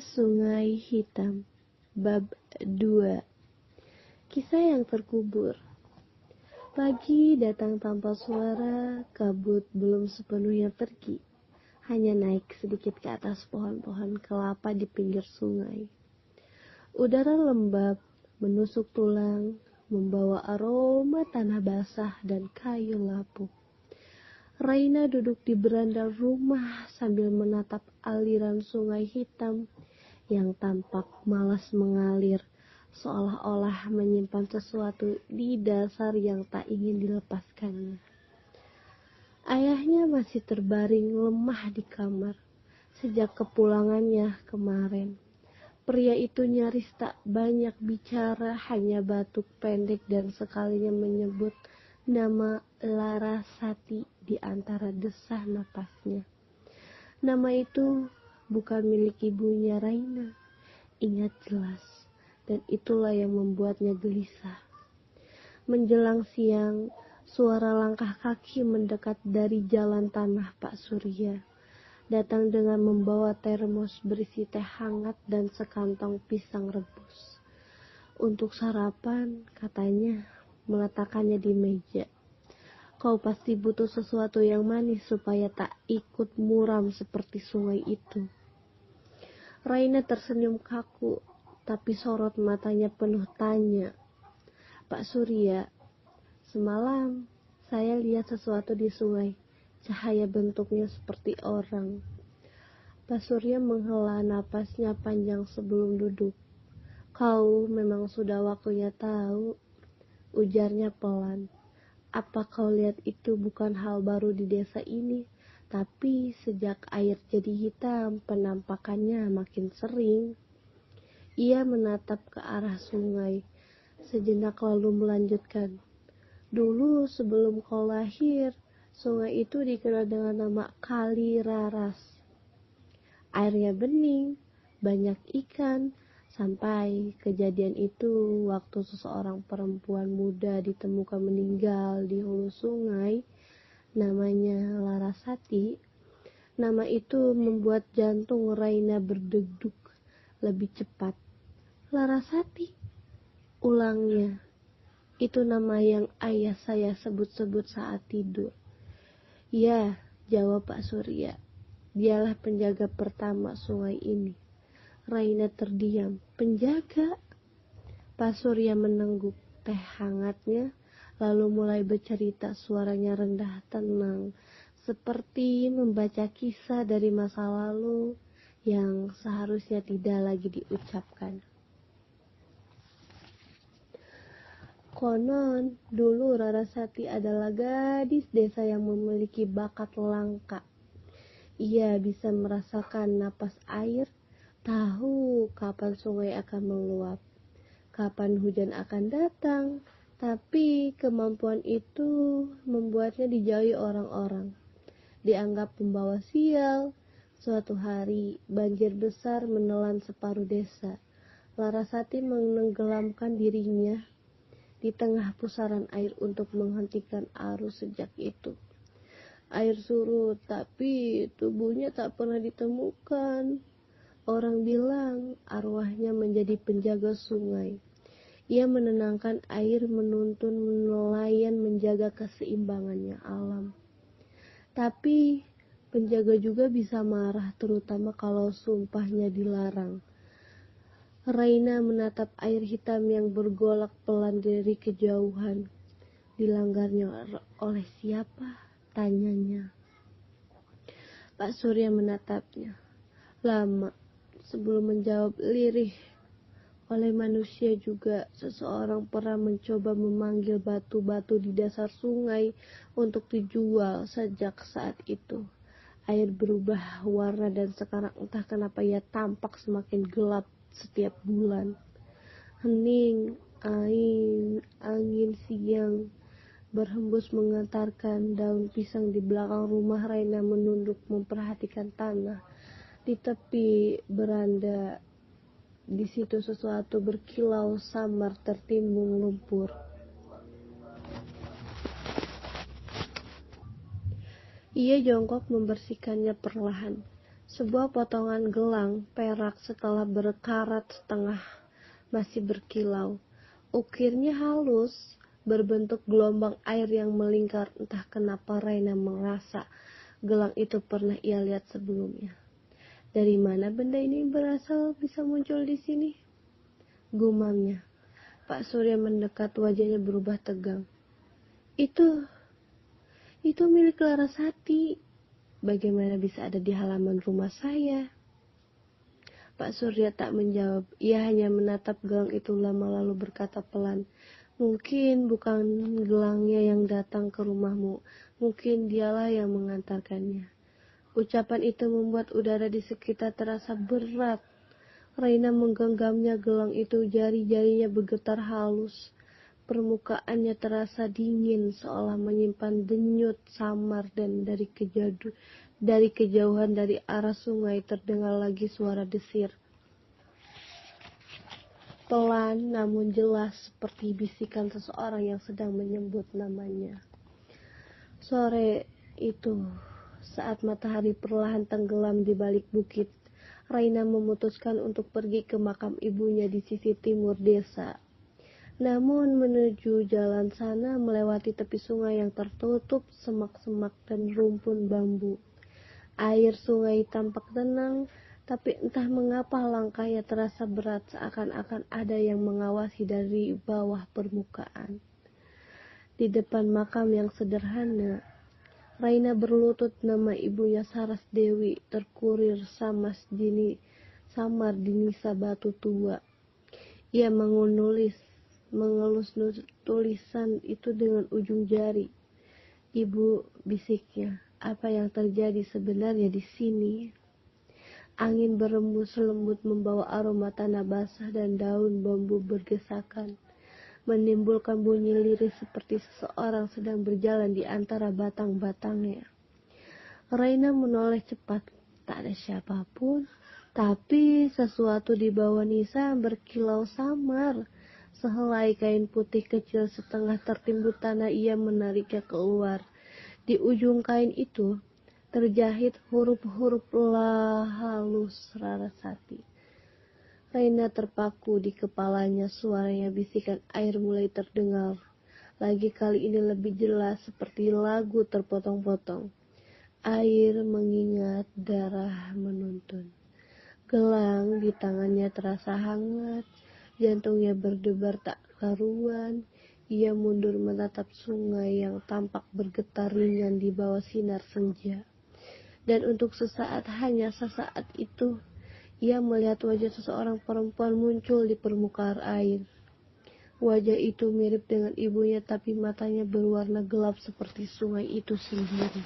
Sungai Hitam Bab 2. Kisah yang terkubur. Pagi datang tanpa suara, kabut belum sepenuhnya pergi, hanya naik sedikit ke atas pohon-pohon kelapa di pinggir sungai. Udara lembab menusuk tulang, membawa aroma tanah basah dan kayu lapuk. Raina duduk di beranda rumah sambil menatap aliran sungai hitam yang tampak malas mengalir, seolah-olah menyimpan sesuatu di dasar yang tak ingin dilepaskannya. Ayahnya masih terbaring lemah di kamar sejak kepulangannya kemarin. Pria itu nyaris tak banyak bicara, hanya batuk pendek dan sekalinya menyebut nama Larasati di antara desah napasnya. Nama itu bukan milik ibunya Raina, ingat jelas, dan itulah yang membuatnya gelisah. Menjelang siang, suara langkah kaki mendekat dari jalan tanah Pak Surya. Datang dengan membawa termos berisi teh hangat dan sekantong pisang rebus. Untuk sarapan, katanya, meletakkannya di meja. Kau pasti butuh sesuatu yang manis supaya tak ikut muram seperti sungai itu. Raina tersenyum kaku, tapi sorot matanya penuh tanya. Pak Surya, semalam saya lihat sesuatu di sungai. Cahaya bentuknya seperti orang. Pak Surya menghela napasnya panjang sebelum duduk. Kau memang sudah waktunya tahu, ujarnya pelan. Apa kau lihat itu bukan hal baru di desa ini, tapi sejak air jadi hitam, penampakannya makin sering. Ia menatap ke arah sungai, sejenak lalu melanjutkan. Dulu sebelum kau lahir, sungai itu dikenal dengan nama Kali Raras. Airnya bening, banyak ikan, sampai kejadian itu waktu seseorang perempuan muda ditemukan meninggal di hulu sungai, namanya Larasati. Nama itu membuat jantung Raina berdegduk lebih cepat. Larasati, ulangnya. Itu nama yang ayah saya sebut-sebut saat tidur. Ya, jawab Pak Surya. Dialah penjaga pertama sungai ini. Raina terdiam. Penjaga? Pak Surya menengguk teh hangatnya, lalu mulai bercerita, suaranya rendah tenang, seperti membaca kisah dari masa lalu yang seharusnya tidak lagi diucapkan. Konon, dulu Rarasati adalah gadis desa yang memiliki bakat langka. Ia bisa merasakan napas air, tahu kapan sungai akan meluap, kapan hujan akan datang, tapi kemampuan itu membuatnya dijauhi orang-orang. Dianggap pembawa sial. Suatu hari, banjir besar menelan separuh desa. Larasati menenggelamkan dirinya di tengah pusaran air untuk menghentikan arus. Sejak itu air surut, tapi tubuhnya tak pernah ditemukan. Orang bilang arwahnya menjadi penjaga sungai. Ia menenangkan air, menuntun nelayan, menjaga keseimbangannya alam. Tapi penjaga juga bisa marah, terutama kalau sumpahnya dilarang. Raina menatap air hitam yang bergolak pelan dari kejauhan. Dilanggarnya oleh siapa? Tanyanya. Pak Surya menatapnya lama sebelum menjawab lirih. Oleh manusia juga. Seseorang pernah mencoba memanggil batu-batu di dasar sungai untuk dijual. Sejak saat itu air berubah warna dan sekarang entah kenapa ia tampak semakin gelap setiap bulan. Hening, angin siang berhembus mengantarkan daun pisang di belakang rumah. Raina menunduk memperhatikan tanah di tepi beranda. Di situ sesuatu berkilau samar tertimbun lumpur. Ia jongkok membersihkannya perlahan. Sebuah potongan gelang perak setelah berkarat setengah masih berkilau. Ukirnya halus, berbentuk gelombang air yang melingkar. Entah kenapa Raina merasa gelang itu pernah ia lihat sebelumnya. Dari mana benda ini berasal bisa muncul di sini? Gumamnya. Pak Surya mendekat, wajahnya berubah tegang. Itu milik Larasati. Bagaimana bisa ada di halaman rumah saya? Pak Surya tak menjawab. Ia hanya menatap gelang itu lama lalu berkata pelan. Mungkin bukan gelangnya yang datang ke rumahmu. Mungkin dialah yang mengantarkannya. Ucapan itu membuat udara di sekitar terasa berat. Raina menggenggamnya gelang itu, jari-jarinya bergetar halus. Permukaannya terasa dingin, seolah menyimpan denyut samar, dan dari kejauhan dari arah sungai terdengar lagi suara desir. Pelan namun jelas, seperti bisikan seseorang yang sedang menyebut namanya. Sore itu, saat matahari perlahan tenggelam di balik bukit, Raina memutuskan untuk pergi ke makam ibunya di sisi timur desa. Namun menuju jalan sana melewati tepi sungai yang tertutup semak-semak dan rumpun bambu. Air sungai tampak tenang, tapi entah mengapa langkahnya terasa berat, seakan-akan ada yang mengawasi dari bawah permukaan. Di depan makam yang sederhana, Raina berlutut, nama ibunya Saras Dewi terkurir samar di nisa batu tua. Ia mengelus tulisan itu dengan ujung jari. Ibu, bisiknya, apa yang terjadi sebenarnya di sini? Angin berembus lembut membawa aroma tanah basah dan daun bambu bergesakan, menimbulkan bunyi lirih seperti seseorang sedang berjalan di antara batang-batangnya. Raina menoleh cepat. Tak ada siapapun, tapi sesuatu di bawah nisa berkilau samar. Sehelai kain putih kecil setengah tertimbun tanah, ia menariknya keluar. Di ujung kain itu terjahit huruf-huruf halus Larasati. Raina terpaku di kepalanya, suaranya bisikan air mulai terdengar. Lagi kali ini lebih jelas, seperti lagu terpotong-potong. Air mengingat, darah menuntun. Gelang di tangannya terasa hangat, jantungnya berdebar tak karuan. Ia mundur menatap sungai yang tampak bergetar ringan di bawah sinar senja. Dan untuk sesaat, hanya sesaat itu, ia melihat wajah seseorang perempuan muncul di permukaan air. Wajah itu mirip dengan ibunya, tapi matanya berwarna gelap seperti sungai itu sendiri.